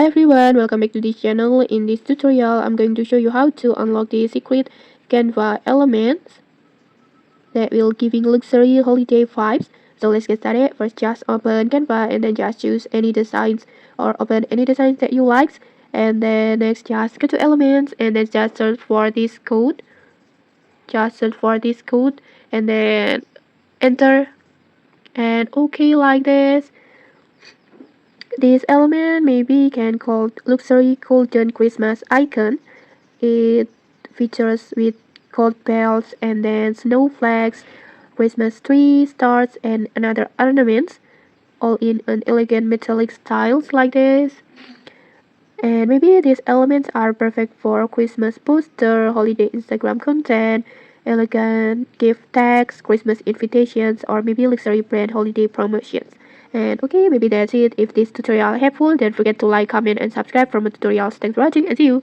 everyone, welcome back to this channel. In this tutorial, I'm going to show you how to unlock the secret Canva elements that will giving luxury holiday vibes. So let's get started. First, just open Canva and then just choose any designs or open any designs that you like. And then next, just go to elements and then just search for this code. Just search for this code and then enter and okay like this. This element maybe can called luxury golden Christmas icon. It features with gold bells and then snowflakes, Christmas tree, stars, and another ornaments, all in an elegant metallic styles like this. And maybe these elements are perfect for Christmas poster, holiday Instagram content, elegant gift tags, Christmas invitations, or maybe luxury brand holiday promotions. And okay, maybe that's it. If this tutorial helpful, don't forget to like, comment, and subscribe for more tutorials. Thanks for watching and see you.